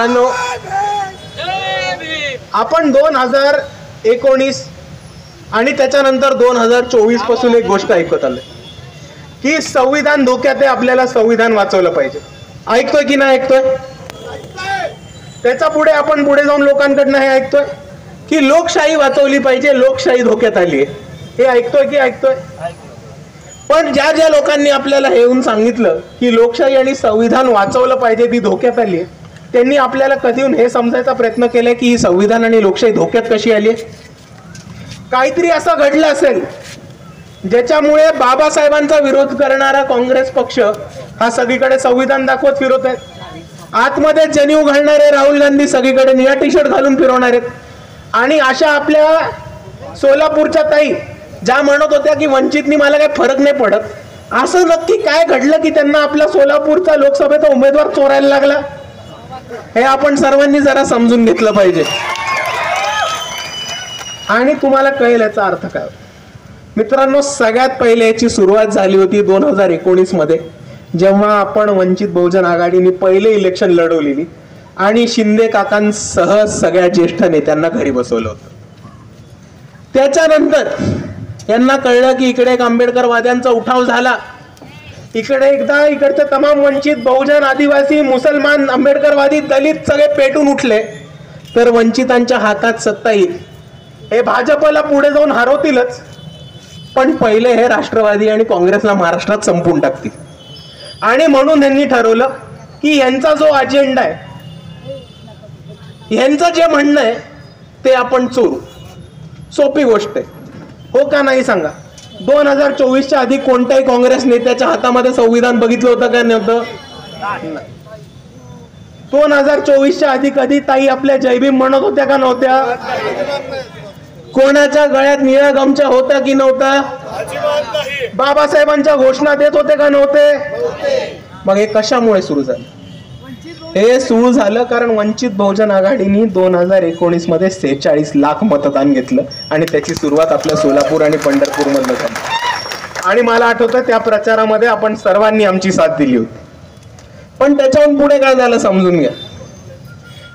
मित्रांनो, आपण 2019 आणि त्याच्यानंतर 2024 पासून एक गोष्ट ऐकत आलोय की संविधान धोक्यात आहे, आपल्याला संविधान वाचवलं पाहिजे. ऐकतोय की नाही ऐकतोय? त्याच्या पुढे आपण पुढे जाऊन लोकांकडनं हे ऐकतोय की लोकशाही वाचवली पाहिजे, लोकशाही धोक्यात आली आहे. हे ऐकतोय की ऐकतोय? पण ज्या ज्या लोकांनी आपल्याला हे येऊन सांगितलं की लोकशाही आणि संविधान वाचवलं पाहिजे, ती धोक्यात आली आहे, त्यांनी आपल्याला कधी हे समजायचा प्रयत्न केलाय की ही संविधान आणि लोकशाही धोक्यात कशी आली? काहीतरी असं घडलं असेल ज्याच्यामुळे बाबासाहेबांचा विरोध करणारा काँग्रेस पक्ष हा सगळीकडे संविधान दाखवत फिरत आहे. आतमध्ये जनेऊ घालणारे राहुल गांधी सगळीकडे निळा टी शर्ट घालून फिरवणार आहेत. आणि अशा आपल्या सोलापूरच्या ताई ज्या म्हणत होत्या की वंचितनी मला काही फरक नाही पडत, असं नक्की काय घडलं की त्यांना आपला सोलापूरचा लोकसभेचा उमेदवार चोरायला लागला? हे आपण सर्वांनी जरा समजून घेतलं पाहिजे. आणि तुम्हाला कळेल याचा अर्थ काय. मित्रांनो, सगळ्यात पहिले याची सुरुवात झाली होती 2019 मध्ये, जेव्हा आपण वंचित बहुजन आघाडीने पहिले इलेक्शन लढवलेली आणि शिंदे काकांसह सगळ्या ज्येष्ठ नेत्यांना घरी बसवलं होतं. त्याच्यानंतर यांना कळलं की इकडे एक आंबेडकरवाद्यांचा उठाव झाला, इकडचे तमाम वंचित बहुजन आदिवासी मुसलमान आंबेडकरवादी दलित सगळे पेटून उठले, तर वंचितांच्या हातात सत्ता येईल. हे भाजपला पुढे जाऊन हरवतीलच, पण पहिले हे राष्ट्रवादी आणि काँग्रेसला महाराष्ट्रात संपून टाकतील. आणि म्हणून त्यांनी ठरवलं की यांचा जो अजेंडा आहे, यांचं जे म्हणणं आहे ते आपण चोरू. सोपी गोष्ट आहे, हो का नाही सांगा? 2024च्या आधी कोणत्याही काँग्रेस नेत्याच्या हातामध्ये संविधान बघितलं होतं का? नव्हतं. 2024च्या आधी कधी ताई आपल्या जयभीम म्हणत होत्या का? नव्हत्या. कोणाच्या गळ्यात निळ्या गमछा होता की नव्हता? बाबासाहेबांच्या घोषणा देत होते का? नव्हते. मग हे कशामुळे सुरू झालं? हे सुरू झालं कारण वंचित बहुजन आघाडीने 2019 मध्ये 46 लाख मतदान घेतलं आणि त्याची सुरुवात आपल्या सोलापूर आणि पंढरपूर मधनं झाली. आणि मला आठवतं त्या प्रचारामध्ये आपण सर्वांनी आमची साथ दिली होती. पण त्याच्याहून पुढे काय झालं समजून घ्या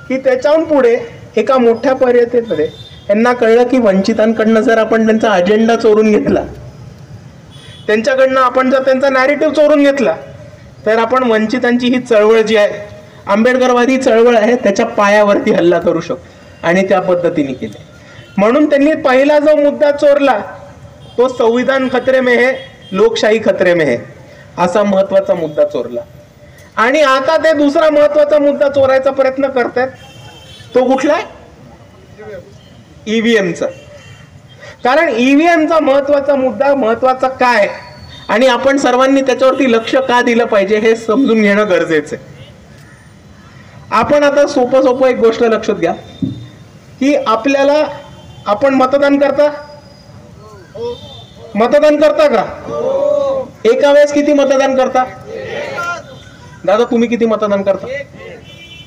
की त्याच्याहून पुढे एका मोठ्या परिस्थितीमध्ये यांना कळलं की वंचितांकडनं जर आपण त्यांचा अजेंडा चोरून घेतला, त्यांच्याकडनं आपण जर त्यांचा नॅरेटिव्ह चोरून घेतला, तर आपण वंचितांची ही चळवळ जी आहे, आंबेडकरवादी चळवळ आहे, त्याच्या पायावरती हल्ला करू शकतो. आणि त्या पद्धतीने केले. म्हणून त्यांनी पहिला जो मुद्दा चोरला तो संविधान खतरे में है, लोकशाही खतरे में है, असा महत्वाचा मुद्दा चोरला. आणि आता ते दुसरा महत्वाचा मुद्दा चोरायचा प्रयत्न करतात. तो कुठला? ईव्हीएमचा. कारण ईव्हीएमचा महत्वाचा मुद्दा महत्वाचा काय आणि आपण सर्वांनी त्याच्यावरती लक्ष का दिलं पाहिजे हे समजून घेणं गरजेचं आहे. आपण आता सोपं एक गोष्ट लक्षात घ्या की आपल्याला, आपण मतदान करता का? एका वेळेस किती मतदान करता? दादा तुम्ही किती मतदान करता?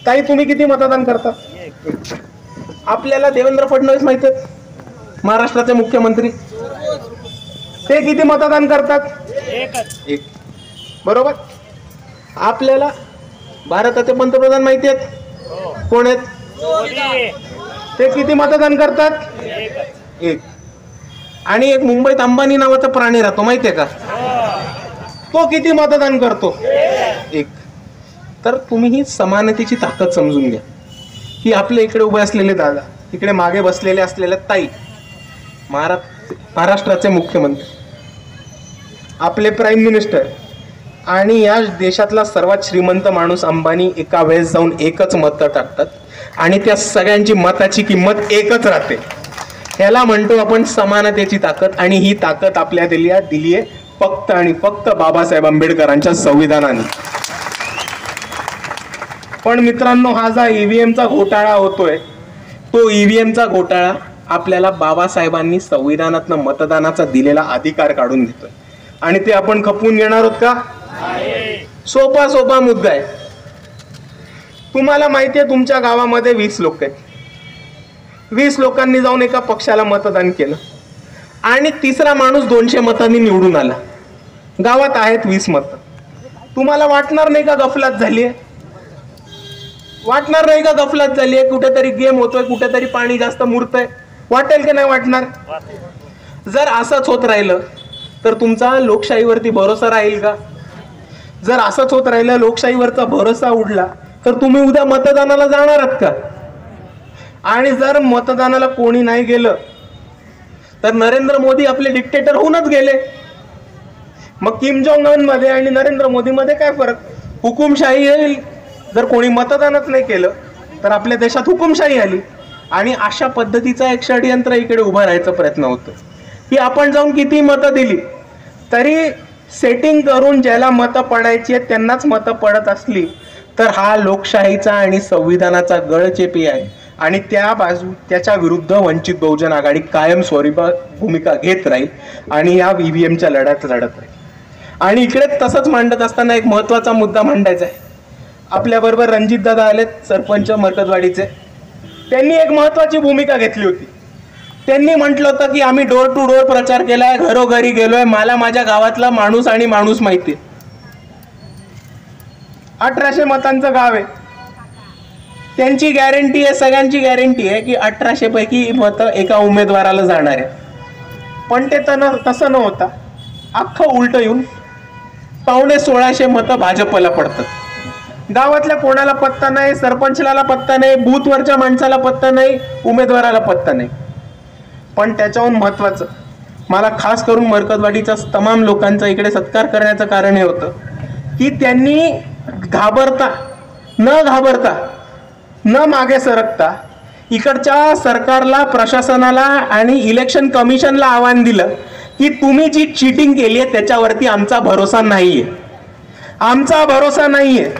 ताई तुम्ही किती मतदान करता? आपल्याला देवेंद्र फडणवीस माहित आहेत, महाराष्ट्राचे मुख्यमंत्री, ते किती मतदान करतात? एक. बरोबर. आपल्याला भारताचे पंतप्रधान माहिती आहेत, कोण आहेत? ते किती मतदान करतात? एक. आणि एक मुंबईत अंबानी नावाचा प्राणी राहतो, माहितीये का? तो किती मतदान करतो? एक. तर तुम्ही ही समानतेची ताकद समजून घ्या की आपले इकडे उभे असलेले दादा, इकडे मागे बसलेले असलेल्या ताई, महाराष्ट्राचे मुख्यमंत्री, आपले प्राईम मिनिस्टर आणि या देशातला सर्वात श्रीमंत माणूस अंबानी एका वेळेस जाऊन एकच मत टाकतात आणि त्या सगळ्यांची मताची किंमत एकच राहते. ह्याला म्हणतो आपण समानतेची ताकद. आणि ही ताकद आपल्या दिली आहे फक्त आणि फक्त बाबासाहेब आंबेडकरांच्या संविधानाने. पण मित्रांनो, हा जो ईव्हीएमचा घोटाळा होतोय, तो ईव्हीएमचा घोटाळा आपल्याला बाबासाहेबांनी संविधानातनं मतदानाचा दिलेला अधिकार काढून घेतोय. आणि ते आपण खपवून घेणार आहोत का? सोपा मुद्दा आहे. तुम्हाला माहिती आहे तुमच्या गावामध्ये 20 लोक आहेत. 20 लोकांनी जाऊन एका पक्षाला मतदान केलं आणि तिसरा माणूस 200 मतांनी निवडून आला. गावात आहेत 20 मतं. तुम्हाला वाटणार नाही का गफलत झालीये? वाटणार नाही का गफलत झाली आहे, कुठेतरी गेम होतोय, कुठेतरी पाणी जास्त मुरतंय? वाटेल की नाही वाटणार? जर असंच होत राहिलं तर तुमचा लोकशाहीवरती भरोसा राहील का? जर असंच होत राहिलं, लोकशाहीवरचा भरोसा उडला, तर तुम्ही उद्या मतदानाला जाणार आहात का? आणि जर मतदानाला कोणी नाही गेलं तर नरेंद्र मोदी आपले डिक्टेटर होऊनच गेले. मग किम जोंग उन मध्ये आणि नरेंद्र मोदी मध्ये काय फरक? हुकुमशाही येईल. जर कोणी मतदानच नाही केलं तर आपल्या देशात हुकुमशाही आली. आणि अशा पद्धतीचा एक षडयंत्र इकडे उभा राहायचा प्रयत्न होतो की आपण जाऊन किती मतं दिली तरी सेटिंग करून ज्याला मतं पडायची आहेत त्यांनाच मतं पडत असली तर हा लोकशाहीचा आणि संविधानाचा गळचेपी आहे. आणि त्याच्या विरुद्ध वंचित बहुजन आघाडी कायमस्वरूपी भूमिका घेत राहील आणि या ईव्हीएमच्या लढ्यात लढत राहील. आणि इकडे तसंच मांडत असताना एक महत्वाचा मुद्दा मांडायचा आहे. आपल्याबरोबर रणजित दादा आलेत, सरपंच मरकजवाडीचे. त्यांनी एक महत्वाची भूमिका घेतली होती. त्यांनी म्हटलं होतं की आम्ही डोर टू डोर प्रचार केलाय, घरोघरी गेलोय, मला माझ्या गावातला माणूस आणि माणूस माहिती. 1800 मतांचं गाव आहे. त्यांची गॅरंटी आहे, सगळ्यांची गॅरंटी आहे की 1800 पैकी मतं एका उमेदवाराला जाणार आहे. पण ते तसं न होता अख्खं उलट येऊन 1500 मतं भाजपला पडतात. गावातल्या कोणाला पत्ता नाही, सरपंचाला पत्ता नाही, बूथवरच्या माणसाला पत्ता नाही, उमेदवाराला पत्ता नाही. पण त्याच्याहून महत्वाचं, मला खास करून मरकजवाडीच्या तमाम लोकांचा इकडे सत्कार करण्याचं कारण हे होतं की त्यांनी न घाबरता न मागे सरकता इकडच्या सरकारला, प्रशासनाला आणि इलेक्शन कमिशनला आव्हान दिलं की तुम्ही जी चीटिंग केली आहे त्याच्यावरती आमचा भरोसा नाहीये, आमचा भरोसा नाहीये.